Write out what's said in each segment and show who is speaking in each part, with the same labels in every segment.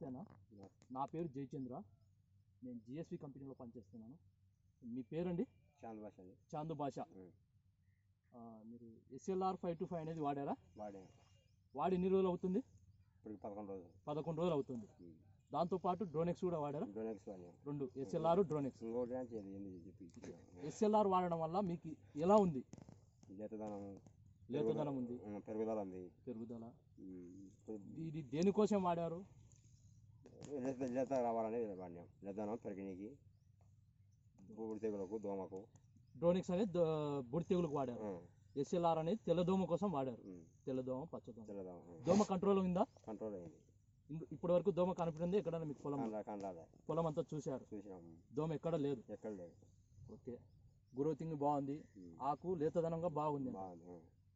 Speaker 1: నమస్తే అన్న, నా పేరు జయచంద్ర. నేను జిఎస్వి కంపెనీలో పనిచేస్తున్నాను. మీ పేరండి?
Speaker 2: చాంద్ భాష అండి.
Speaker 1: చాందు భాష. మీరు SLR 525 అనేది వాడారా? వాడి ఎన్ని రోజులు అవుతుంది?
Speaker 2: ఇప్పుడు 11 రోజులు.
Speaker 1: 11 రోజులు అవుతుంది. దాంతోపాటు డ్రోనెక్స్ కూడా వాడారా?
Speaker 2: డ్రోనెక్స్ వాడాను.
Speaker 1: రెండు, SLR డ్రోనెక్స్. SLR వాడడం వల్ల మీకు ఎలా ఉంది? లేతదనం ఉంది,
Speaker 2: పెరుగుదల ఉంది.
Speaker 1: పెరుగుదల. ఇది దేనికోసం వాడారు?
Speaker 2: లేత రావాలని వాడినాం. లేతదనం పెరిగినకి, బూడి తెగులకు, దోమకు.
Speaker 1: డ్రోనెక్స్ అనేది బుడి తెగులకు వాడారు. SLR అనేది తెల్లదోమ కోసం వాడారు. తెల్లదోమ, పచ్చదోమ. దోమ కంట్రోల్ ఉందా?
Speaker 2: కంట్రోల్ అయింది.
Speaker 1: ఇప్పటి వరకు దోమ కనిపించింది ఎక్కడన్నా మీకు? పొలం అంతా చూశారు? దోమ ఎక్కడ లేదు. ఓకే, గ్రోతింగ్ బాగుంది, ఆకు లేతదనంగా బాగుంది.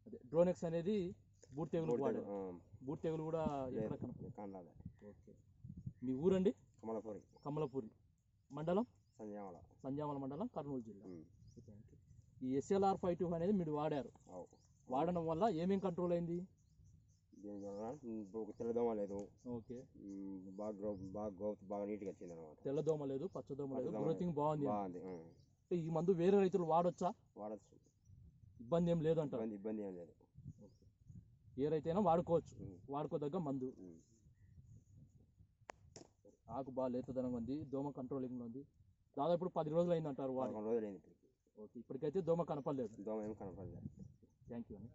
Speaker 1: అదే డ్రోనెక్స్ అనేది బూడి తెగులు వాడారు. బూడి తెగులు కూడా ఎక్కడ కనపడదు. ఓకే, మీ ఊరండి? కమలపూరి మండలం, సంజామల మండలం, కర్నూలు జిల్లా. Thank you. ఈ SLR 525 అనేది మీరు వాడారు. వాడడం వల్ల ఏమేమి కంట్రోల్ అయింది?
Speaker 2: తెల్లదోమ లేదు.
Speaker 1: ఓకే,
Speaker 2: బాగా నీట్గా వచ్చింది అనమాట.
Speaker 1: తెల్లదోమ లేదు, పచ్చదోమ లేదు, గ్రోతింగ్ బాగుంది. ఈ మందు వేరే రైతులు వాడొచ్చా?
Speaker 2: వాడచ్చు,
Speaker 1: ఇబ్బంది ఏం లేదు అంటారు?
Speaker 2: ఇబ్బంది ఏం లేదు.
Speaker 1: ఏ రైతైనా వాడుకోవచ్చు, వాడుకోదగ్గ మందు. ఆకు బాగా లేతదనంగా ఉంది, దోమ కంట్రోలింగ్ ఉంది. దాదాపు ఇప్పుడు 10 రోజులు అయింది అంటారు వాడు. ఓకే, ఇప్పటికైతే దోమ కనపడలేదు.
Speaker 2: దోమ ఏం కనపడలేదు.
Speaker 1: థ్యాంక్ యూ అండి.